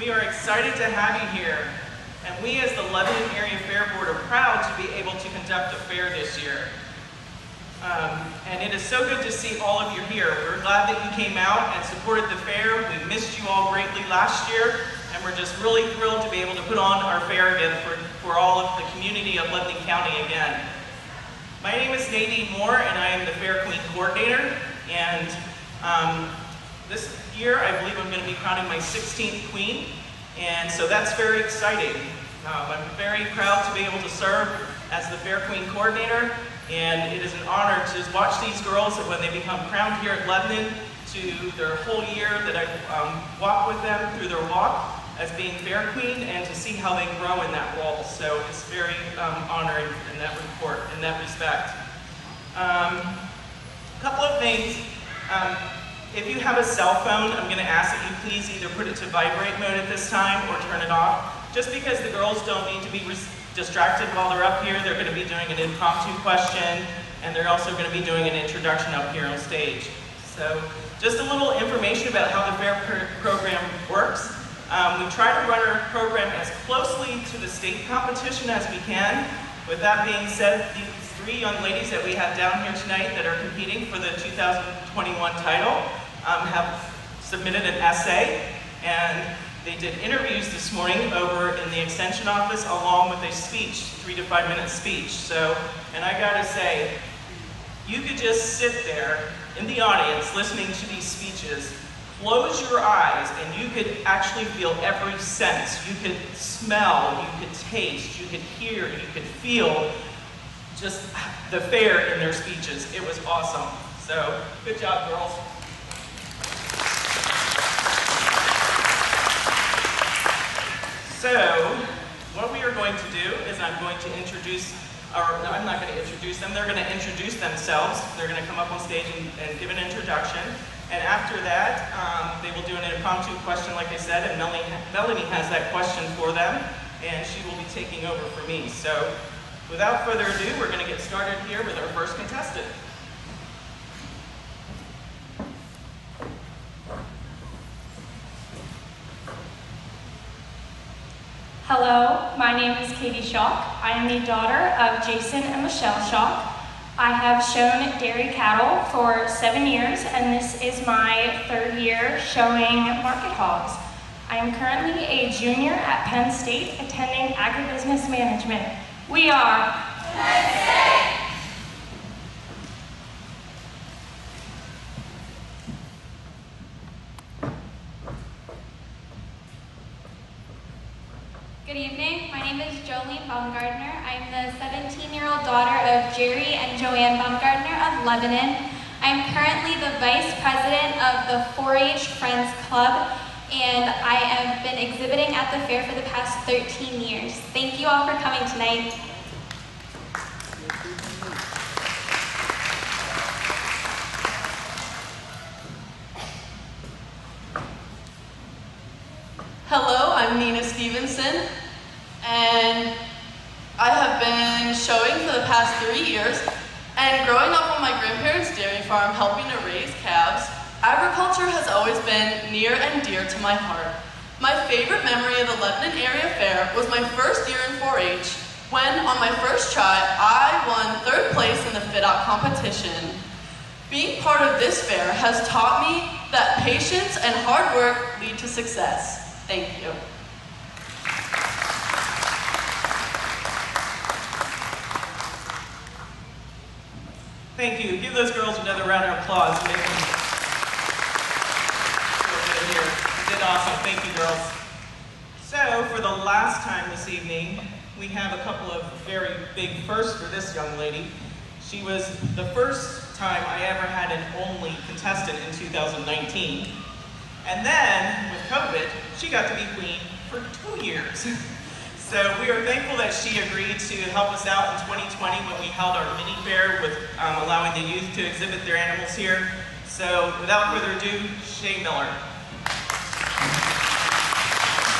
We are excited to have you here, and we as the Lebanon Area Fair Board are proud to be able to conduct a fair this year. And it is so good to see all of you here. We're glad that you came out and supported the fair. We missed you all greatly last year, and we're just really thrilled to be able to put on our fair again for all of the community of Lebanon County again. My name is Nadine Moore, and I am the Fair Queen Coordinator, and this year I believe I'm going to be crowning my 16th Queen, and so that's very exciting. I'm very proud to be able to serve as the Fair Queen Coordinator, and it is an honor to watch these girls when they become crowned here at Lebanon to their whole year that I walk with them through their walk as being Fair Queen, and to see how they grow in that role. So it's very honoring in that respect. A couple of things. If you have a cell phone, I'm going to ask that you please either put it to vibrate mode at this time or turn it off. Just because the girls don't need to be distracted while they're up here, they're going to be doing an impromptu question, and they're also going to be doing an introduction up here on stage. So just a little information about how the fair program works. We try to run our program as closely to the state competition as we can. With that being said, these three young ladies that we have down here tonight that are competing for the 2021 title have submitted an essay, and they did interviews this morning over in the extension office along with a speech, 3 to 5 minute speech. So, and I gotta say, you could just sit there in the audience listening to these speeches, close your eyes, and you could actually feel every sense. You could smell, you could taste, you could hear, you could feel just the fair in their speeches. It was awesome. So, good job, girls. So, what we are going to do is I'm going to introduce, or no, I'm not going to introduce them, they're going to introduce themselves. They're going to come up on stage and give an introduction. And after that, they will do an impromptu question, like I said, and Melanie has that question for them, and she will be taking over for me. So, without further ado, we're going to get started here with our first contestant. Hello, my name is Katie Schock. I am the daughter of Jason and Michelle Schock. I have shown dairy cattle for 7 years, and this is my 3rd year showing market hogs. I am currently a junior at Penn State attending agribusiness management. We are Penn State! Good evening, my name is Jolene Baumgardner. I'm the 17-year-old daughter of Jerry and Joanne Baumgardner of Lebanon. I'm currently the vice president of the 4-H Friends Club, and I have been exhibiting at the fair for the past 13 years. Thank you all for coming tonight. Hello, I'm Nina Stevenson, and I have been showing for the past 3 years, and growing up on my grandparents' dairy farm helping to raise calves, agriculture has always been near and dear to my heart. My favorite memory of the Lebanon Area Fair was my first year in 4-H, when on my first try, I won 3rd place in the fit-out competition. Being part of this fair has taught me that patience and hard work lead to success. Thank you. Thank you. Give those girls another round of applause. Make them feel good here. You did awesome. Thank you, girls. So, for the last time this evening, we have a couple of very big firsts for this young lady. She was the first time I ever had an only contestant in 2019. And then, with COVID, she got to be queen for 2 years. So we are thankful that she agreed to help us out in 2020 when we held our mini fair with allowing the youth to exhibit their animals here. So without further ado, Shay Miller.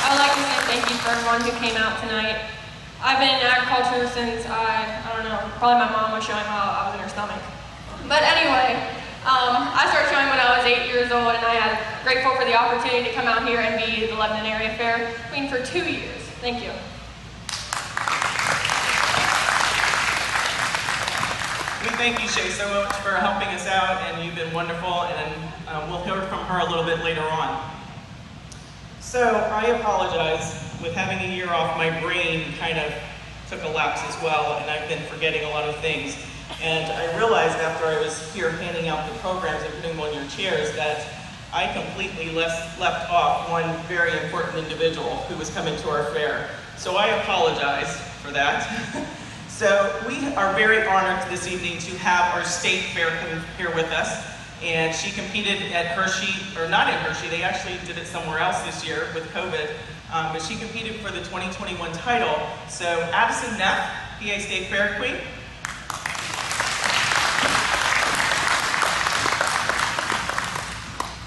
I would like to say thank you for everyone who came out tonight. I've been in agriculture since, I don't know, probably my mom was showing while I was in her stomach. But anyway, I started showing when I was 8 years old, and I am grateful for the opportunity to come out here and be the Lebanon Area Fair Queen for 2 years. Thank you. We thank you, Shay, so much for helping us out, and you've been wonderful, and we'll hear from her a little bit later on. So I apologize. With having a year off, my brain kind of took a lapse as well, and I've been forgetting a lot of things. And I realized after I was here handing out the programs and putting them on your chairs that I completely left off one very important individual who was coming to our fair. So I apologize for that. So we are very honored this evening to have our state fair here with us. And she competed at Hershey, or not at Hershey, they actually did it somewhere else this year with COVID. But she competed for the 2021 title. So Addison Neff, PA State Fair Queen.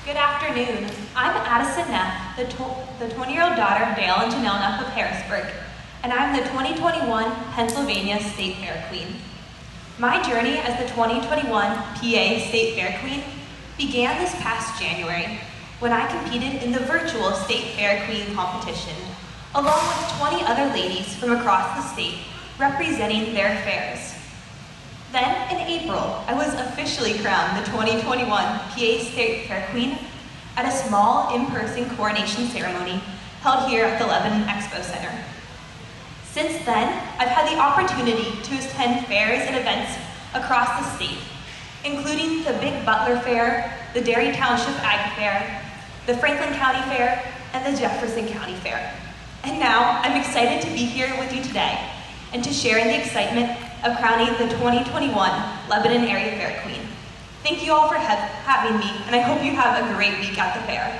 Good afternoon. I'm Addison Neff, the 20-year-old daughter of Dale and Janelle Neff of Harrisburg, and I'm the 2021 Pennsylvania State Fair Queen. My journey as the 2021 PA State Fair Queen began this past January when I competed in the virtual State Fair Queen competition, along with 20 other ladies from across the state representing their fairs. Then, in April, I was officially crowned the 2021 PA State Fair Queen at a small in-person coronation ceremony held here at the Lebanon Expo Center. Since then, I've had the opportunity to attend fairs and events across the state, including the Big Butler Fair, the Derry Township Ag Fair, the Franklin County Fair, and the Jefferson County Fair. And now, I'm excited to be here with you today and to share in the excitement of crowning the 2021 Lebanon Area Fair Queen. Thank you all for having me, and I hope you have a great week at the fair.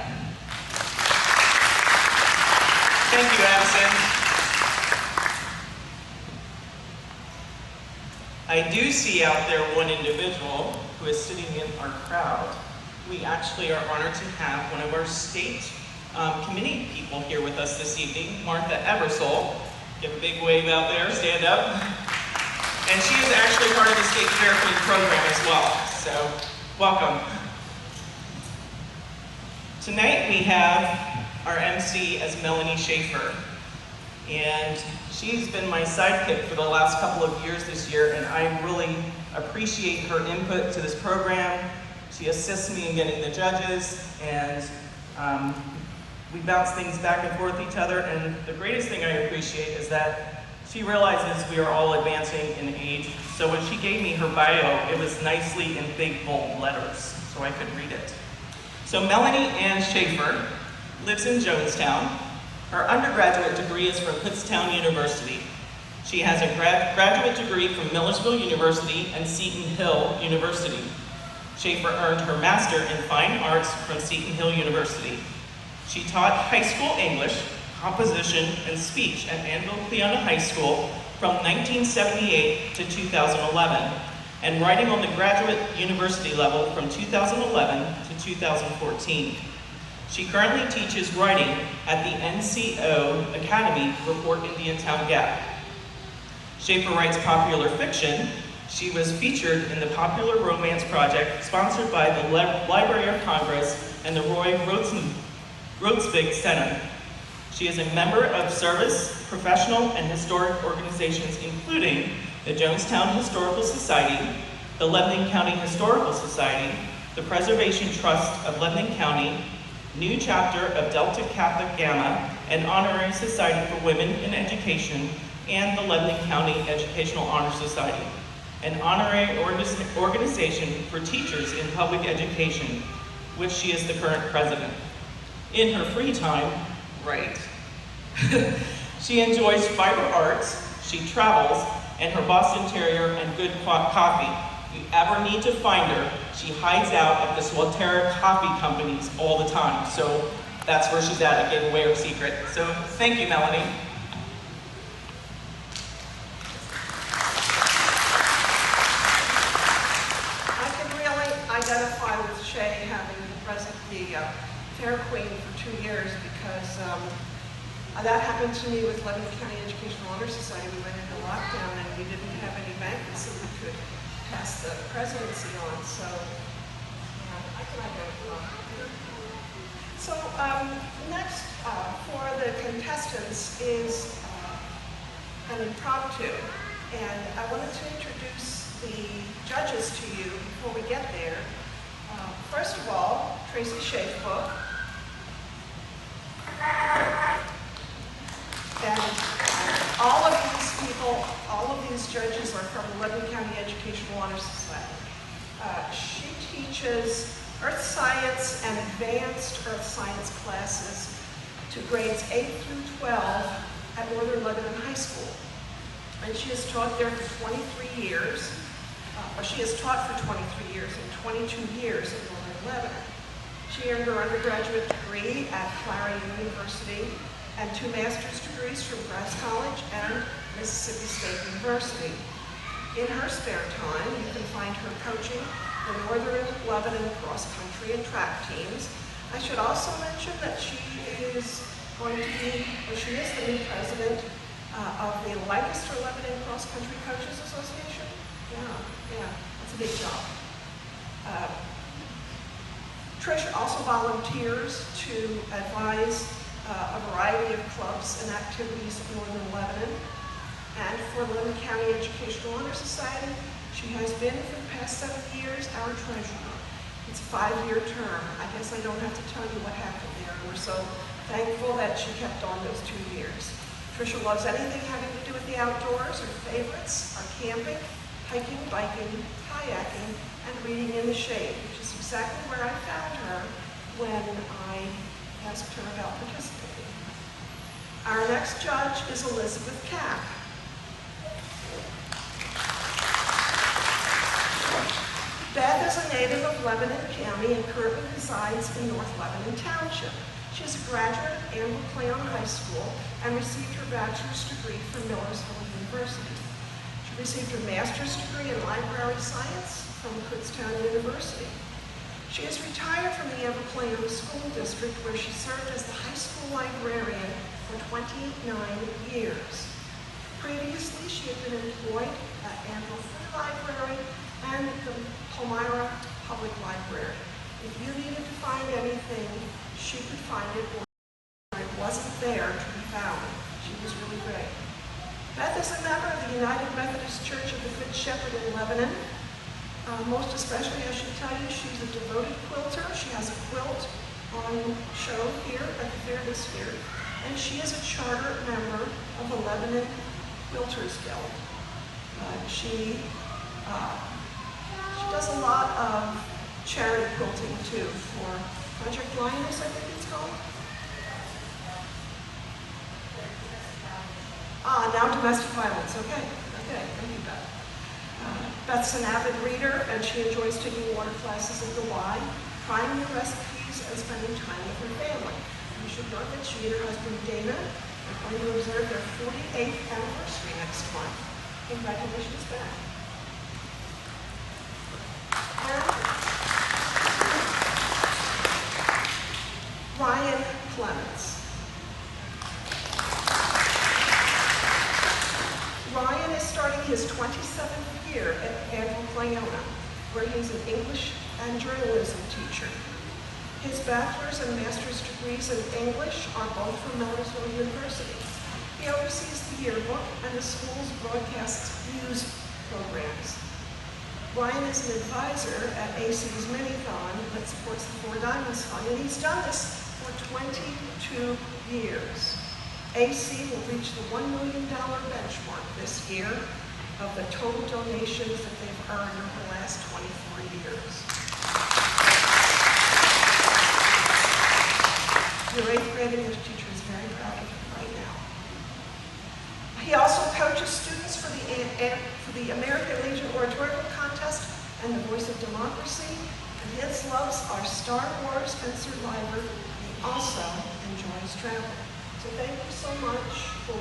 Thank you, Addison. I do see out there one individual who is sitting in our crowd. We actually are honored to have one of our state committee people here with us this evening, Martha Eversole. Give a big wave out there, stand up. And she is actually part of the State Fair Queen program as well, so welcome. Tonight we have our MC as Melanie Schaefer, and she's been my sidekick for the last couple of years this year, and I really appreciate her input to this program. She assists me in getting the judges, and we bounce things back and forth each other, and the greatest thing I appreciate is that she realizes we are all advancing in age, so when she gave me her bio, it was nicely in big, bold letters, so I could read it. So Melanie Ann Schaefer lives in Jonestown. Her undergraduate degree is from Kutztown University. She has a graduate degree from Millersville University and Seton Hill University. Schaefer earned her master in fine arts from Seton Hill University. She taught high school English, composition, and speech at Anvil-Cleona High School from 1978 to 2011, and writing on the graduate university level from 2011 to 2014. She currently teaches writing at the NCO Academy for Fort Indiantown Gap. Schaefer writes popular fiction. She was featured in the Popular Romance Project sponsored by the Library of Congress and the Roy Rootsvig Center. She is a member of service, professional, and historic organizations including the Jonestown Historical Society, the Lebanon County Historical Society, the Preservation Trust of Lebanon County, new chapter of Delta Kappa Gamma, an honorary society for women in education, and the Lebanon County Educational Honor Society, an honorary organization for teachers in public education, which she is the current president. In her free time, right, she enjoys fiber arts, she travels, and her Boston Terrier and good coffee. If you ever need to find her, she hides out at the Swatera coffee companies all the time. So that's where she's at, I gave away her secret. So thank you, Melanie. I can really identify with Shay having the Fair Queen for 2 years because that happened to me with Lebanon County Educational Honor Society. We went into lockdown and we didn't have any banquets that we could pass the presidency on. So So next for the contestants is an impromptu. And I wanted to introduce the judges to you before we get there. First of all, Tracy Schaefbook. And all of these people, all of these judges are from the Lebanon County Educational Honor Society. She teaches earth science and advanced earth science classes to grades 8 through 12 at Northern Lebanon High School. And she has taught there for 23 years, or she has taught for 23 years and 22 years at Northern Lebanon. She earned her undergraduate degree at Clara University and 2 master's degrees from Brad's College and Mississippi State University. In her spare time, you can find her coaching the Northern Lebanon cross-country and track teams. I should also mention that she is going to be, or she is the new president of the Lancaster Lebanon Cross Country Coaches Association. Yeah, that's a big job. Trish also volunteers to advise a variety of clubs and activities at Northern Lebanon. And for Lebanon County Educational Honor Society, she has been for the past 7 years our treasurer. It's a 5-year term. I guess I don't have to tell you what happened there. We're so thankful that she kept on those 2 years. Tricia loves anything having to do with the outdoors. Her favorites are camping, hiking, biking, kayaking, and reading in the shade, which is exactly where I found her when I asked her about participating. Our next judge is Elizabeth Kapp. Beth is a native of Lebanon County and currently resides in North Lebanon Township. She is a graduate of Anvil Cleon High School and received her bachelor's degree from Millersville University. She received her master's degree in library science from Kutztown University. She is retired from the Anvil Cleon School District, where she served as the high school librarian for 29 years. Previously, she had been employed at Anvil Free Library and the Palmyra Public Library. If you needed to find anything, she could find it, or it wasn't there to be found. She was really great. Beth is a member of the United Methodist Church of the Good Shepherd in Lebanon. Most especially, I should tell you, she's a devoted quilter. She has a quilt on show here at the fair this year. And she is a charter member of the Lebanon Quilters Guild. She does a lot of charity quilting too for Project Lioness, I think it's called. Now domestic violence, okay, thank you, Beth. Beth's an avid reader and she enjoys taking water classes at the Y, trying new recipes and spending time with her family. You should note that she and her husband Dana are going to observe their 48th anniversary next month. Congratulations, Beth. Ryan Clements. Ryan is starting his 27th year at Anvil Cleona, where he's an English and journalism teacher. His bachelor's and master's degrees in English are both from Millersville University. He oversees the yearbook and the school's broadcast news programs. Ryan is an advisor at AC's Minithon that supports the Four Diamonds Fund, and he's done this for 22 years. AC will reach the $1 million benchmark this year of the total donations that they've earned over the last 24 years. Your 8th grade English teacher is very proud of you right now. He also coaches students for the American Legion Oratorical Contest and the Voice of Democracy, and his loves are Star Wars and Survivor. He also enjoys travel. So thank you so much for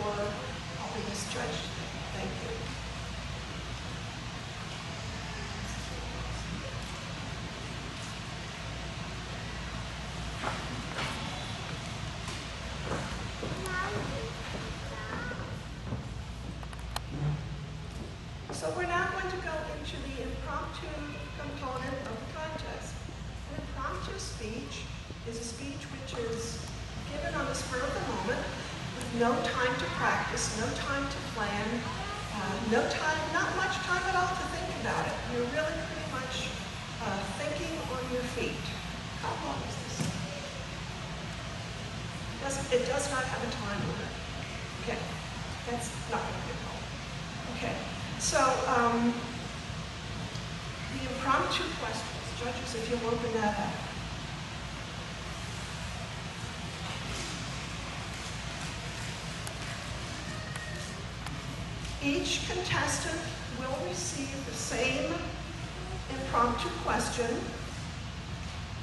helping us judge today. Thank you. So we're now going to go into the impromptu component of the contest. An impromptu no time to practice, no time to plan, no time, not much time at all to think about it. You're really pretty much thinking on your feet. How long is this? It does not have a time limit. Okay, that's not going to be a problem. Okay, so the impromptu questions, judges, if you'll open that up. Each contestant will receive the same impromptu question.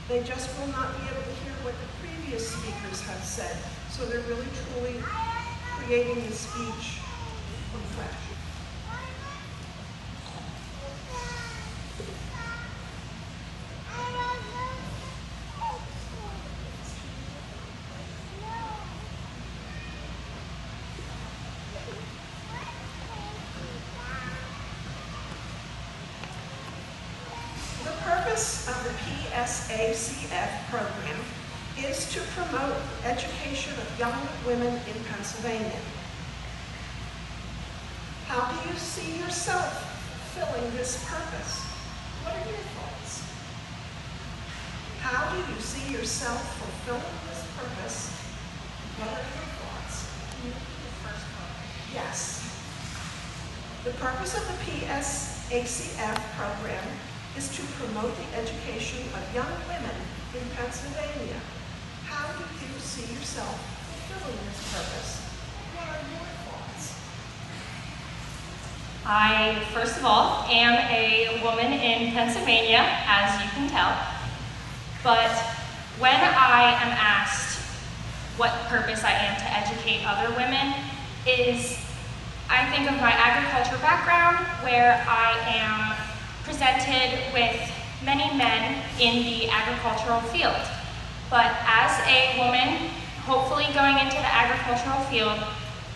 They just will not be able to hear what the previous speakers have said. So they're really truly creating the speech from fresh. The purpose of the PSACF program is to promote education of young women in Pennsylvania. How do you see yourself fulfilling this purpose? What are your thoughts? How do you see yourself fulfilling this purpose? What are your thoughts? The first part. Yes. The purpose of the PSACF program is to promote the education of young women in Pennsylvania. How do you see yourself fulfilling this purpose? What are your thoughts? I, first of all, am a woman in Pennsylvania, as you can tell. But when I am asked what purpose I am to educate other women, I think of my agriculture background, where I am presented with many men in the agricultural field. But as a woman, hopefully going into the agricultural field,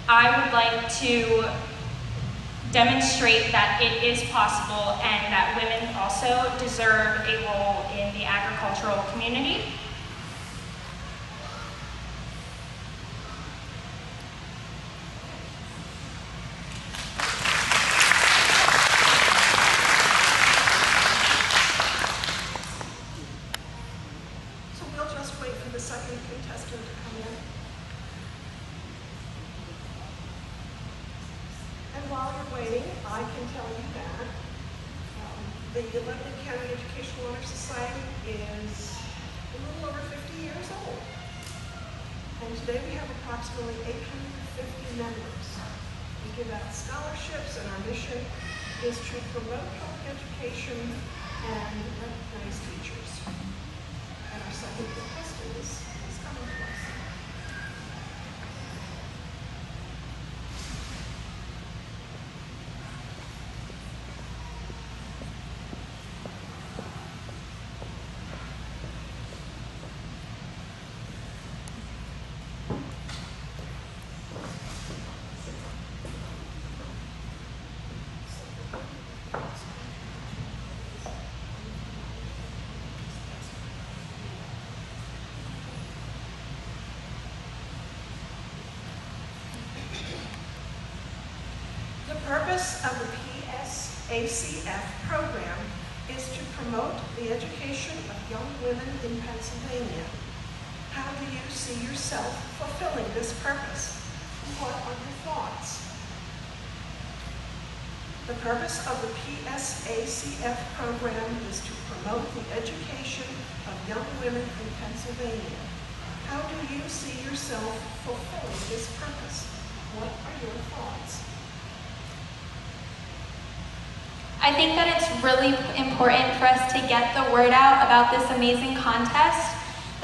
I would like to demonstrate that it is possible and that women also deserve a role in the agricultural community. So we'll just wait for the second contestant to come in. And while you're waiting, I can tell you that the Lebanon County Educational Honor Society is a little over 50 years old. And today we have approximately 850 members. We give out scholarships, and our mission is to promote public education and recognize teachers. And our second contestant is coming to us. The purpose of the PSACF program is to promote the education of young women in Pennsylvania. How do you see yourself fulfilling this purpose? What are your thoughts? The purpose of the PSACF program is to promote the education of young women in Pennsylvania. How do you see yourself fulfilling this purpose? What are your thoughts? I think that it's really important for us to get the word out about this amazing contest,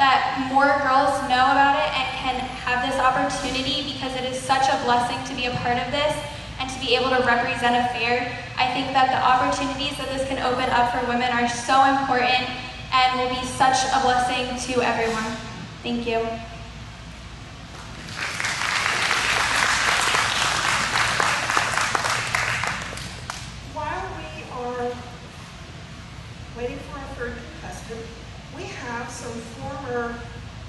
that more girls know about it and can have this opportunity, because it is such a blessing to be a part of this and to be able to represent a fair. I think that the opportunities that this can open up for women are so important and will be such a blessing to everyone. Thank you. While we are waiting for our third contestant, we have some former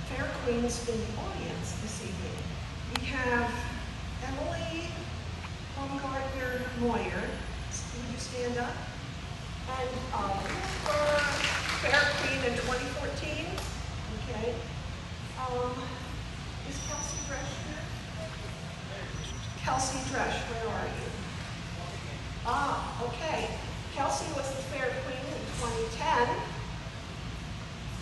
Fair Queens in the audience this evening. We have Kelsey Dresch, where are you? Ah, okay. Kelsey was the Fair Queen in 2010.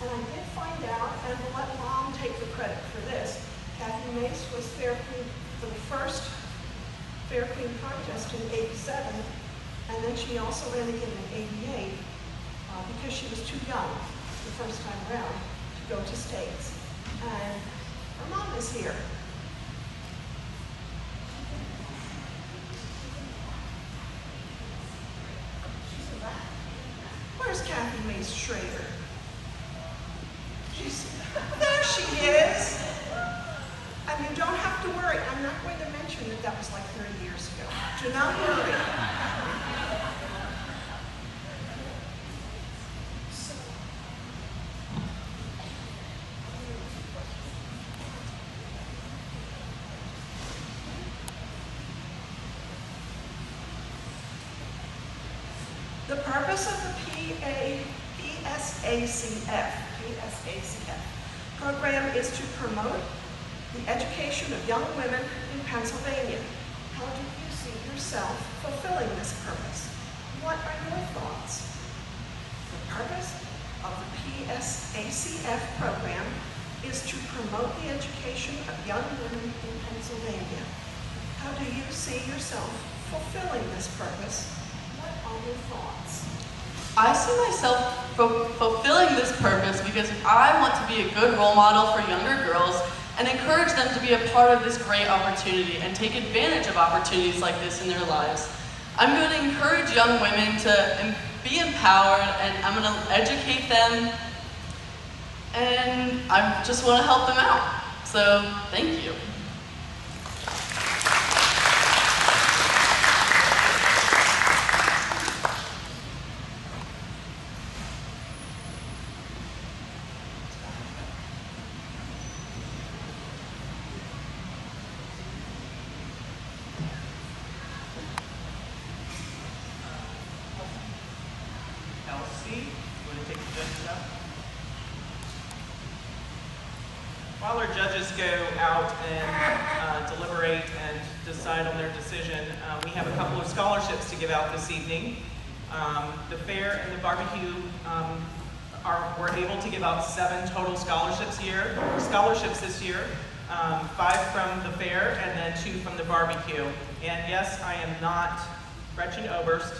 And I did find out, and we'll let Mom take the credit for this, Kathy Mace was Fair Queen for the first Fair Queen contest in '87, and then she also ran again in '88 because she was too young the first time around to go to states. And her mom is here. Where's Kathy Mace Schrader? There she is. And you don't have to worry. I'm not going to mention that that was like 30 years ago. Do not worry. The purpose of the PSACF program is to promote the education of young women in Pennsylvania. How do you see yourself fulfilling this purpose? What are your thoughts? The purpose of the PSACF program is to promote the education of young women in Pennsylvania. How do you see yourself fulfilling this purpose? What are your thoughts? I see myself fulfilling this purpose because I want to be a good role model for younger girls and encourage them to be a part of this great opportunity and take advantage of opportunities like this in their lives. I'm going to encourage young women to be empowered, and I'm going to educate them, and I just want to help them out. So, thank you. While our judges go out and deliberate and decide on their decision, we have a couple of scholarships to give out this evening. The fair and the barbecue we're able to give out 7 total scholarships this year. 5 from the fair and then 2 from the barbecue. And yes, I am not Gretchen Oberst.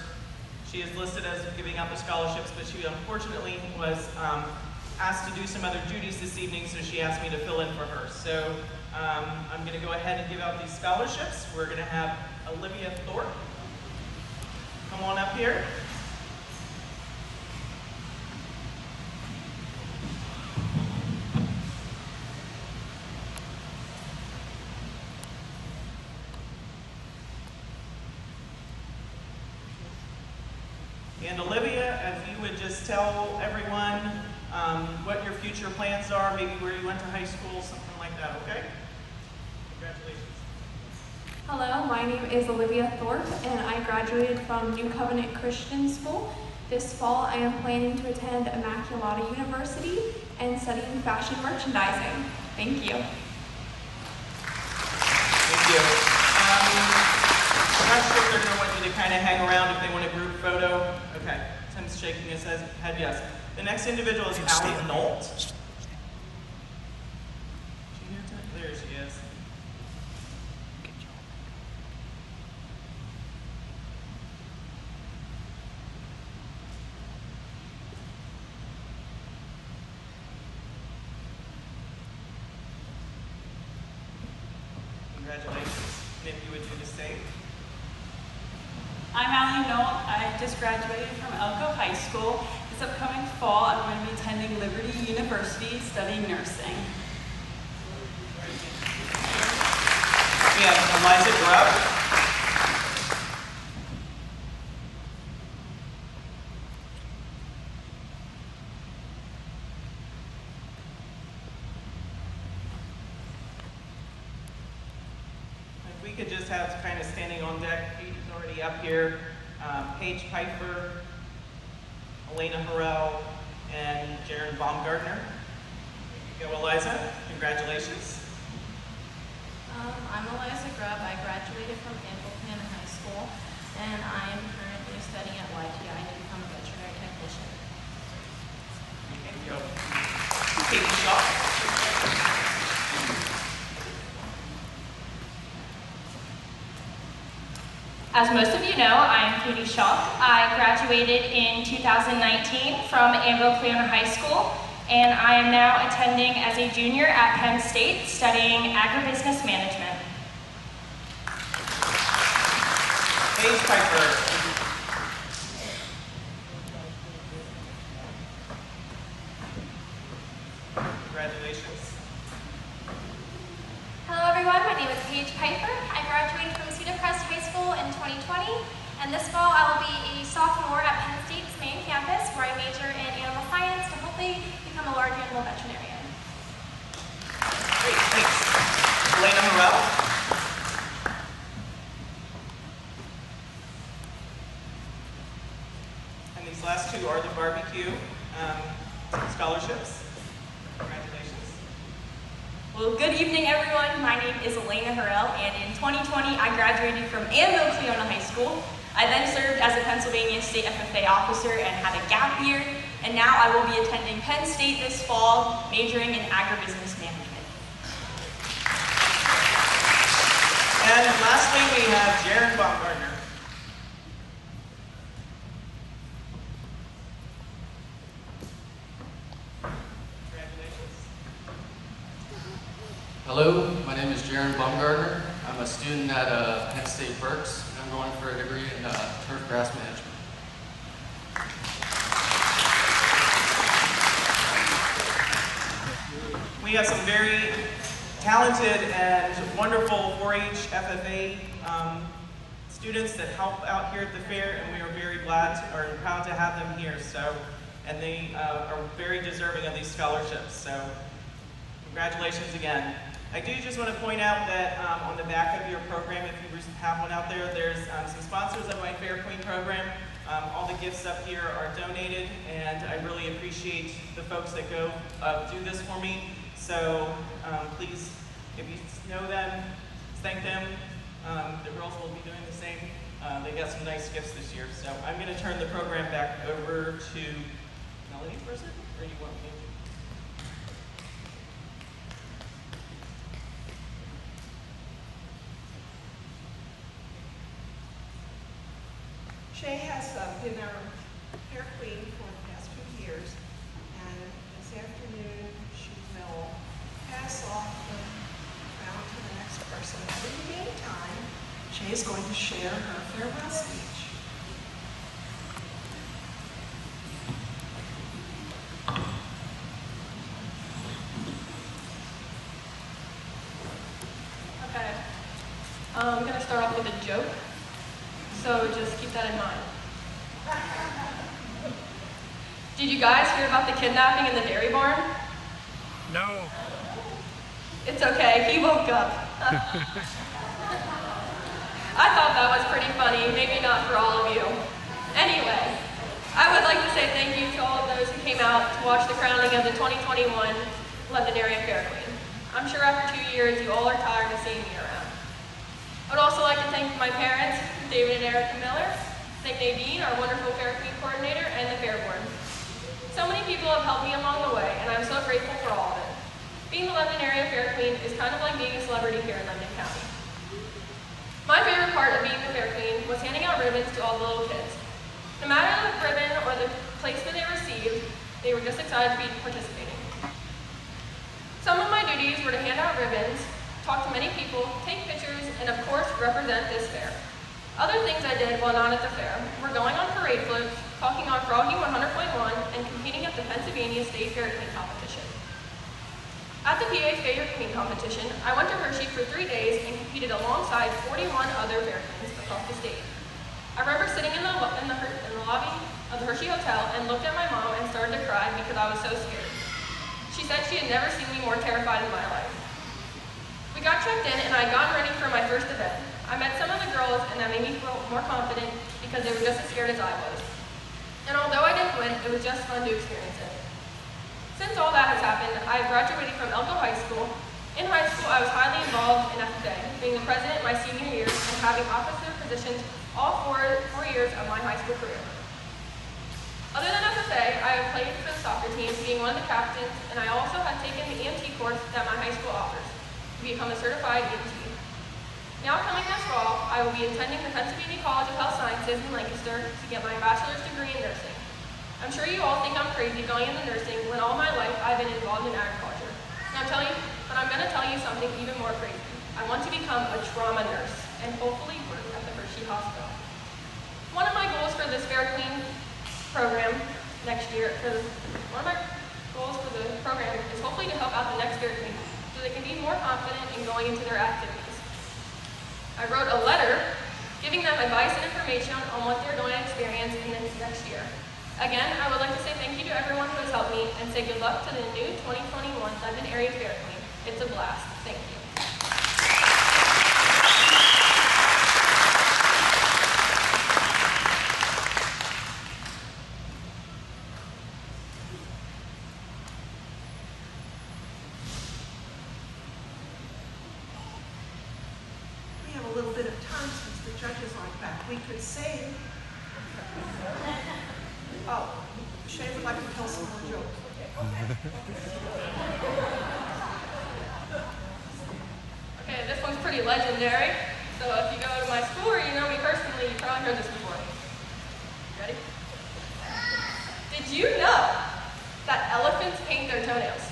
She is listed as giving out the scholarships, but she unfortunately was asked to do some other duties this evening, so she asked me to fill in for her. So I'm going to go ahead and give out these scholarships. We're going to have Olivia Thorpe come on up here. And Olivia, if you would just tell everyone what your future plans are, maybe where you went to high school, something like that, okay? Congratulations. Hello, my name is Olivia Thorpe, and I graduated from New Covenant Christian School. This fall, I am planning to attend Immaculata University and studying fashion merchandising. Thank you. Thank you. I'm not sure if they're going to want you to kind of hang around if they want a group photo. Okay, Tim's shaking his head, yes. The next individual is Allie Nolt. Is she here tonight? There she is. Congratulations. And if you would do the same. I'm Allie Nolt. I just graduated from Elko High School. This upcoming fall, I'm going to be attending Liberty University studying nursing. We have Eliza Grubb. If we could just have kind of standing on deck, Paige is already up here. Paige Pfeiffer, Elena Harrell, and Jaron Baumgartner. There you go, Eliza. Congratulations. I'm Eliza Grubb. I graduated from As most of you know, I am Katie Schock. I graduated in 2019 from Anvil Cleona High School, and I am now attending as a junior at Penn State studying agribusiness management. Paige Piper. Congratulations. Hello everyone, my name is Paige Piper. I graduated from Cedar Crest High School in 2020, and this fall I will be a sophomore at Penn State's main campus where I major in animal science to hopefully become a large animal veterinarian. Great, thanks. Elena Morel. And these last two are the barbecue scholarships. Congratulations. Well, good evening, everyone. My name is Elena Harrell, and in 2020, I graduated from Anvil Cleona High School. I then served as a Pennsylvania State FFA officer and had a gap year, and now I will be attending Penn State this fall, majoring in agribusiness management. And lastly, we have Jaron Baumgartner. Congratulations. Hello, my name is Jaron Baumgartner. I'm a student at Penn State Berks, and I'm going for a degree in turf grass management. We have some very talented and wonderful 4-H FFA students that help out here at the fair, and we are very glad or proud to have them here. So, and they are very deserving of these scholarships. So, congratulations again. I do just want to point out that on the back of your program, if you have one out there, there's some sponsors of my Fair Queen program. All the gifts up here are donated, and I really appreciate the folks that go do this for me. So please, if you know them, thank them. The girls will be doing the same. They got some nice gifts this year. So I'm going to turn the program back over to Melanie for a second, or do you want me to? Shay has been our Fair Queen for the past few years, and this afternoon she will pass off the crown to the next person. But in the meantime, Shay is going to share her farewell speech. Okay. I'm going to start off with a joke, so just keep that in mind. Did you guys hear about the kidnapping in the dairy barn? No. It's okay, he woke up. I thought that was pretty funny, maybe not for all of you. Anyway, I would like to say thank you to all of those who came out to watch the crowning of the 2021 London Area Fair Queen. I'm sure after 2 years you all are tired of seeing me around. I would also like to thank my parents, David and Erica Miller, thank Nadine, our wonderful Fair Queen coordinator, and the Fair Board. So many people have helped me along the way, and I'm so grateful for all of it. Being the London Area Fair Queen is kind of like being a celebrity here in London County. My favorite part of being the Fair Queen was handing out ribbons to all the little kids. No matter the ribbon or the placement they received, they were just excited to be participating. Some of my duties were to hand out ribbons, talk to many people, take pictures, and of course represent this fair. Other things I did while not at the fair were going on parade floats, talking on Froggy 100.1, and competing at the Pennsylvania State Fair Queen competition. At the PA Fair Queen competition, I went to Hershey for 3 days and competed alongside 41 other fair queens across the state. I remember sitting in the lobby of the Hershey Hotel and looked at my mom and started to cry because I was so scared. She said she had never seen me more terrified in my life. We got checked in and I had gotten ready for my first event. I met some of the girls and that made me feel more confident because they were just as scared as I was. And although I didn't win, it was just fun to experience it. Since all that has happened, I graduated from Elko High School. In high school, I was highly involved in FFA, being the president my senior year and having officer positions all four years of my high school career. Other than FFA, I have played for the soccer team, being one of the captains, and I also have taken the EMT course that my high school offers to become a certified EMT. Now coming this fall, I will be attending the Pennsylvania College of Health Sciences in Lancaster to get my bachelor's degree in nursing. I'm sure you all think I'm crazy going into nursing when all my life I've been involved in agriculture. And I'm going to tell you something even more crazy. I want to become a trauma nurse and hopefully work at the Hershey Hospital. One of my goals for this Fair Queen program next year, one of my goals for the program is hopefully to help out the next Fair Queen so they can be more confident in going into their activities. I wrote a letter giving them advice and information on what they're going to experience in this next year. Again, I would like to say thank you to everyone who has helped me and say good luck to the new 2021 Lebanon Area Fair Queen. It's a blast. Thank you. We have a little bit of time since the judges aren't back. We could sing. Oh, Shay would like to tell some more jokes. Okay, this one's pretty legendary. So if you go to my school or you know me personally, you probably heard this before. Ready? Did you know that elephants paint their toenails?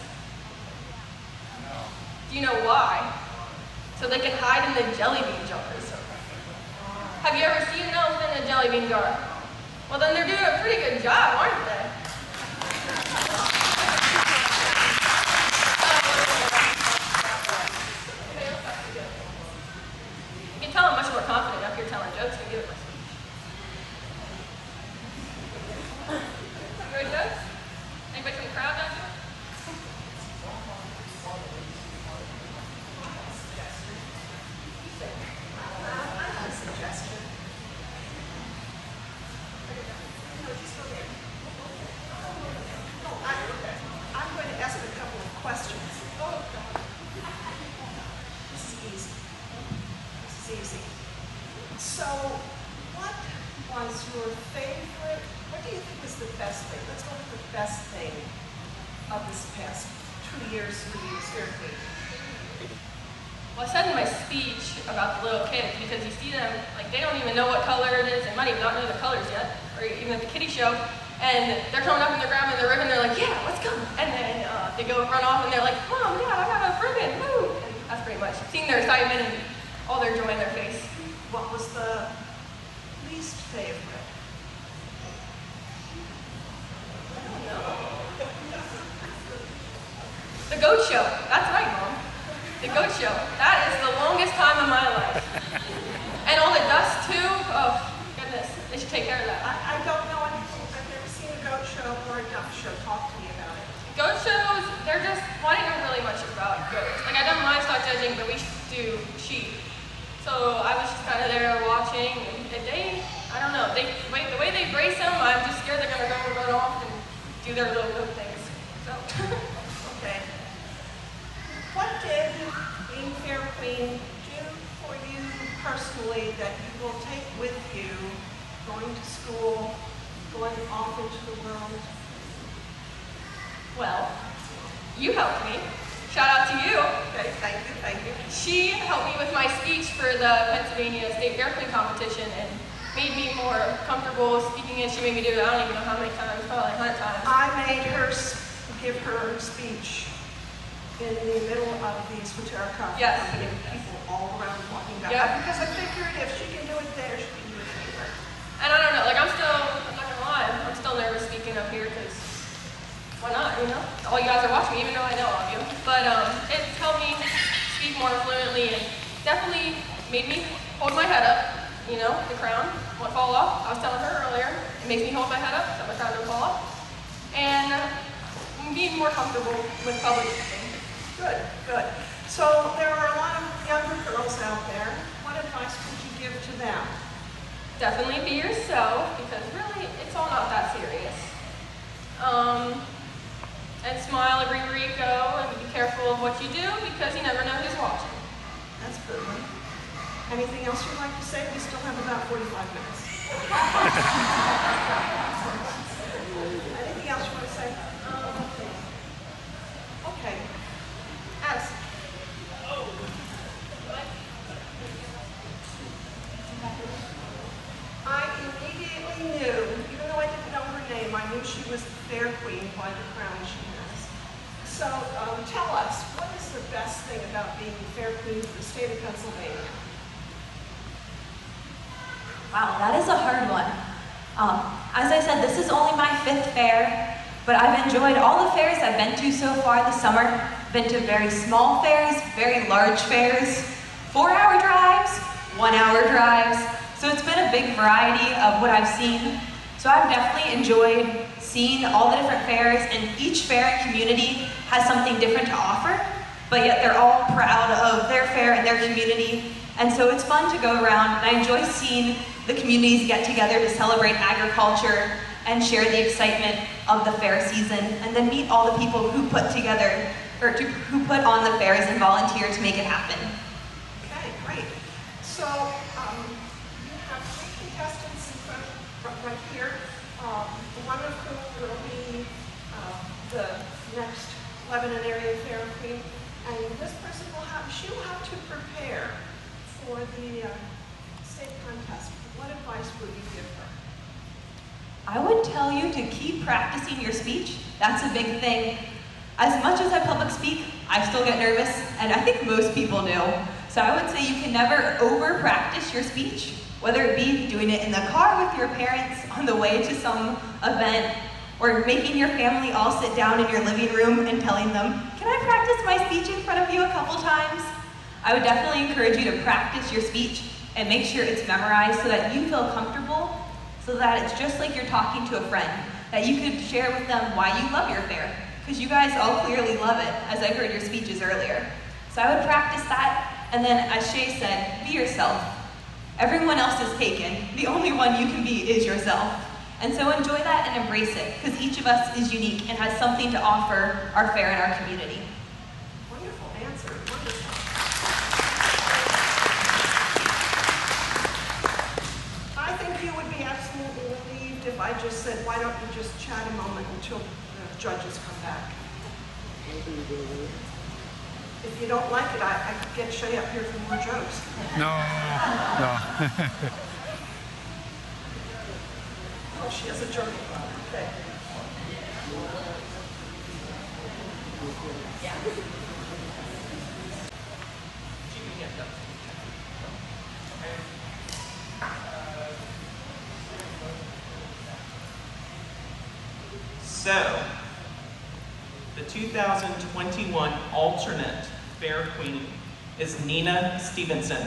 Do you know why? So they can hide in the jelly bean jars. Have you ever seen an elephant in a jelly bean jar? Well, then they're doing a pretty good job, aren't they? You can tell I'm much more confident up here telling jokes than giving my speech. You ready, jokes? Anybody from the crowd down here? I'm going to ask a couple of questions. This is easy. This is easy. So, what was your favorite, what do you think was the best thing? Let's go with the best thing of this past 2 years for you as Fair Queen. Well, I said in my speech about the little kids because you see them, like they don't even know what color it is. They might even not know the colors yet, or even at the kiddie show. And they're coming up and they're grabbing the ribbon. They're like, yeah, let's go. And then they go run off and they're like, Mom, Dad, I got a ribbon. Woo! And that's pretty much seeing their excitement and all their joy in their face. What was the least favorite? The goat show. That's right, Mom. The goat show. That is the longest time of my life. And all the dust too. Oh, goodness. They should take care of that. I don't know anything. I've never seen a goat show or a duck show. Talk to me about it. Goat shows, they're just, well, I didn't know really much about goats. Like, I done livestock judging, but we do sheep. So I was just kind of there watching, and they, I don't know, the way they brace them, I'm just scared they're going to go and run off and do their little goat things. So. Okay. What did being Fair Queen do for you personally that you will take with you going to school, going off into the world? Well, you helped me. Shout out to you. Okay, thank you, thank you. She helped me with my speech for the Pennsylvania State Fair Queen competition and made me more comfortable speaking it. She made me do it, I don't even know how many times, probably like 100 times. I made her give her speech in the middle of the Swiftera Company with people all around talking about Yeah. that. Because I figured if she can do it there, she can do it anywhere. And I don't know, like I'm not gonna lie, I'm still nervous speaking up here because why not, you know? All you guys are watching, even though I know all of you. But it's helped me speak more fluently and definitely made me hold my head up, you know, the crown won't fall off. I was telling her earlier, it makes me hold my head up so my crown don't fall off. And being more comfortable with public speaking. Good, good. So there are a lot of younger girls out there. What advice would you give to them? Definitely be yourself because really it's all not that serious. And smile everywhere you go and be careful of what you do because you never know who's watching. That's a good one. Anything else you'd like to say? We still have about 45 minutes. Anything else you want to say? Okay. Addison. Fair Queen by the crown she has. So tell us, what is the best thing about being Fair Queen for the state of Pennsylvania? Wow, that is a hard one. As I said, this is only my 5th fair, but I've enjoyed all the fairs I've been to so far this summer. Been to very small fairs, very large fairs, 4-hour drives, 1-hour drives. So it's been a big variety of what I've seen. So I've definitely enjoyed seeing all the different fairs, and each fair and community has something different to offer, but yet they're all proud of their fair and their community. And so it's fun to go around, and I enjoy seeing the communities get together to celebrate agriculture and share the excitement of the fair season, and then meet all the people who put together, or who put on the fairs and volunteer to make it happen. Okay, great. So you have 3 contestants in front right here, one of whom will be the next Lebanon Area Fair Queen, and this person she will have to prepare for the state contest. What advice would you give her? I would tell you to keep practicing your speech. That's a big thing. As much as I public speak, I still get nervous, and I think most people do. So I would say you can never over-practice your speech, whether it be doing it in the car with your parents on the way to some event, or making your family all sit down in your living room and telling them, can I practice my speech in front of you a couple times? I would definitely encourage you to practice your speech and make sure it's memorized so that you feel comfortable, so that it's just like you're talking to a friend, that you could share with them why you love your fair, because you guys all clearly love it, as I heard your speeches earlier. So I would practice that, and then as Shay said, be yourself. Everyone else is taken. The only one you can be is yourself. And so enjoy that and embrace it, because each of us is unique and has something to offer our fair and our community. Wonderful answer, wonderful. I think you would be absolutely relieved if I just said, why don't you just chat a moment until the judges come back? If you don't like it, I could get Shay up here for more jokes. No, no. Oh, she has a journal. Okay. Yeah. So, the 2021 alternate Fair Queen is Nina Stevenson.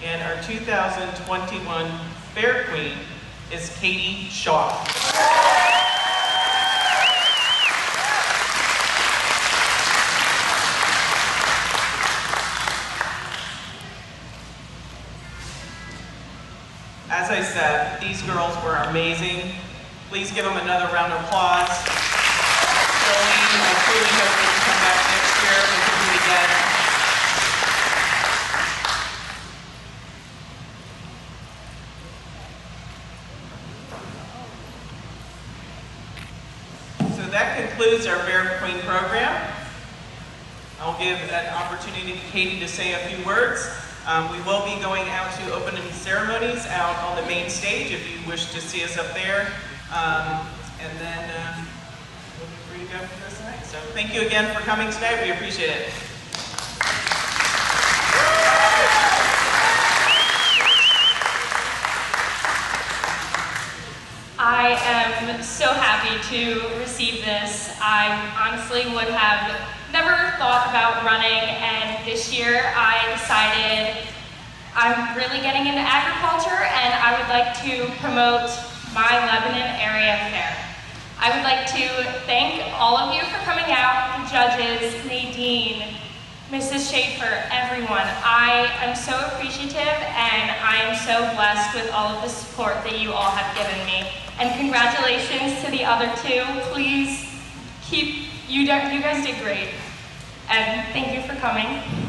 And our 2021 Fair Queen is Katie Shaw. As I said, these girls were amazing. Please give them another round of applause. Jolene, I truly hope that you come back next year and we can do it again. That concludes our Fair Queen program. I'll give an opportunity to Katie to say a few words. We will be going out to opening ceremonies out on the main stage if you wish to see us up there. And then we'll be free to go for this night. So thank you again for coming tonight. We appreciate it. I am so happy to receive this. I honestly would have never thought about running, and this year I decided I'm really getting into agriculture and I would like to promote my Lebanon Area Fair. I would like to thank all of you for coming out, the judges, Nadine, Mrs. Schaefer, everyone. I am so appreciative and I am so blessed with all of the support that you all have given me. And congratulations to the other two. Please keep, you guys did great. And thank you for coming.